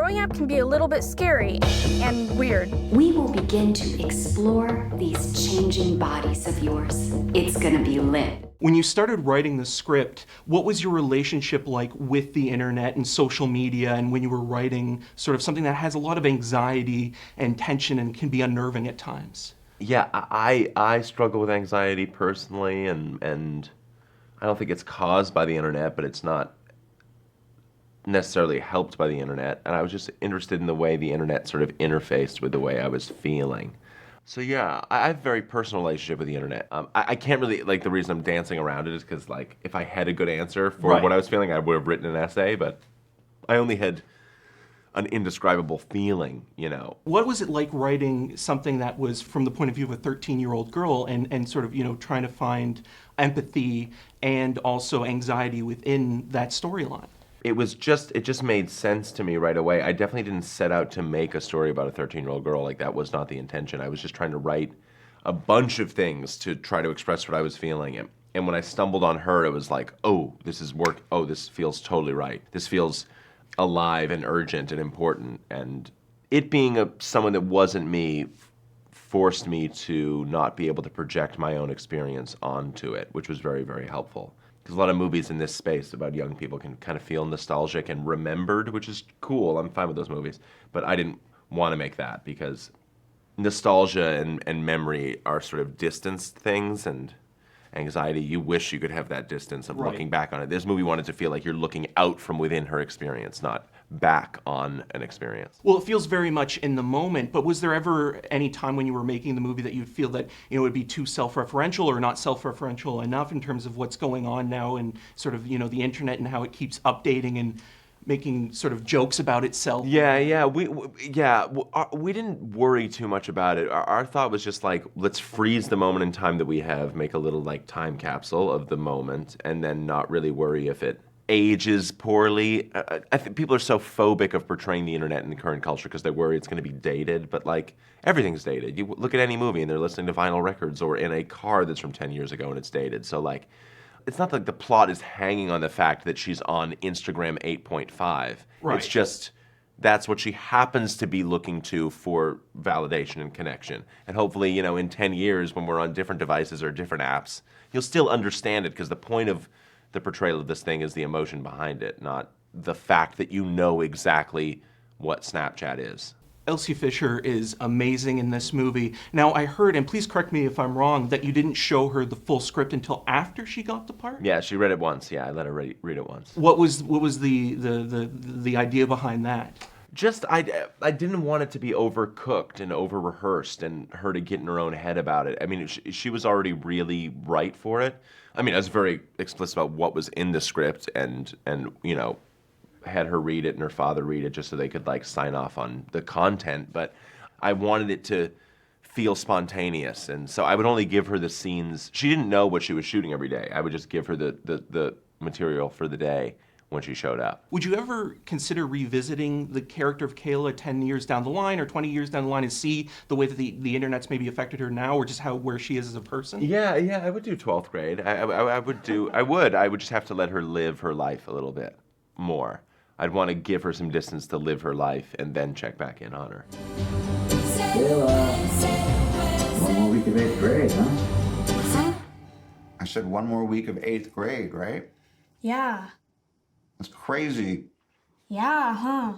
growing up can be a little bit scary and weird. We will begin to explore these changing bodies of yours. It's gonna be lit. When you started writing the script, what was your relationship like with the internet and social media, and when you were writing sort of something that has a lot of anxiety and tension and can be unnerving at times? Yeah, I struggle with anxiety personally, and I don't think it's caused by the internet, but it's not necessarily helped by the internet. And I was just interested in the way the internet sort of interfaced with the way I was feeling. So yeah, I have a very personal relationship with the internet. I can't really, like, the reason I'm dancing around it is because, like, if I had a good answer for Right. what I was feeling, I would have written an essay, but I only had an indescribable feeling, you know. What was it like writing something that was from the point of view of a 13-year-old girl and sort of, trying to find empathy and also anxiety within that storyline? It just made sense to me right away. I definitely didn't set out to make a story about a 13-year-old girl. Like, that was not the intention. I was just trying to write a bunch of things to try to express what I was feeling. And when I stumbled on her, it was like, oh, this is work. Oh, this feels totally right. This feels alive and urgent and important. And it being someone that wasn't me forced me to not be able to project my own experience onto it, which was very, very helpful. Because a lot of movies in this space about young people can kind of feel nostalgic and remembered, which is cool. I'm fine with those movies. But I didn't want to make that because nostalgia and memory are sort of distanced things, and anxiety, you wish you could have that distance of Right. looking back on it. This movie wanted to feel like you're looking out from within her experience, not back on an experience. Well, it feels very much in the moment, but was there ever any time when you were making the movie that you'd feel that, it would be too self-referential or not self-referential enough in terms of what's going on now and sort of, the internet and how it keeps updating and making sort of jokes about itself? Yeah, we didn't worry too much about it. Our thought was just like, let's freeze the moment in time that we have, make a little like time capsule of the moment, and then not really worry if it ages poorly. I think people are so phobic of portraying the internet in the current culture because they worry it's going to be dated, but like, everything's dated. You look at any movie and they're listening to vinyl records or in a car that's from 10 years ago and it's dated. So like, it's not like the plot is hanging on the fact that she's on Instagram 8.5. Right. It's just that's what she happens to be looking to for validation and connection. And hopefully, in 10 years when we're on different devices or different apps, you'll still understand it, because the point of the portrayal of this thing is the emotion behind it, not the fact that you know exactly what Snapchat is. Elsie Fisher is amazing in this movie. Now, I heard, and please correct me if I'm wrong, that you didn't show her the full script until after she got the part? Yeah, she read it once. Yeah, I let her read it once. What was the idea behind that? Just, I didn't want it to be overcooked and over-rehearsed and her to get in her own head about it. I mean, she was already really right for it. I mean, I was very explicit about what was in the script and had her read it and her father read it just so they could like sign off on the content. But I wanted it to feel spontaneous, and so I would only give her the scenes. She didn't know what she was shooting every day. I would just give her the material for the day when she showed up. Would you ever consider revisiting the character of Kayla 10 years down the line or 20 years down the line and see the way that the internet's maybe affected her now, or just where she is as a person? Yeah, I would do 12th grade. I would just have to let her live her life a little bit more. I'd want to give her some distance to live her life and then check back in on her. One more week of 8th grade, huh? I said one more week of 8th grade, right? Yeah. That's crazy. Yeah, huh?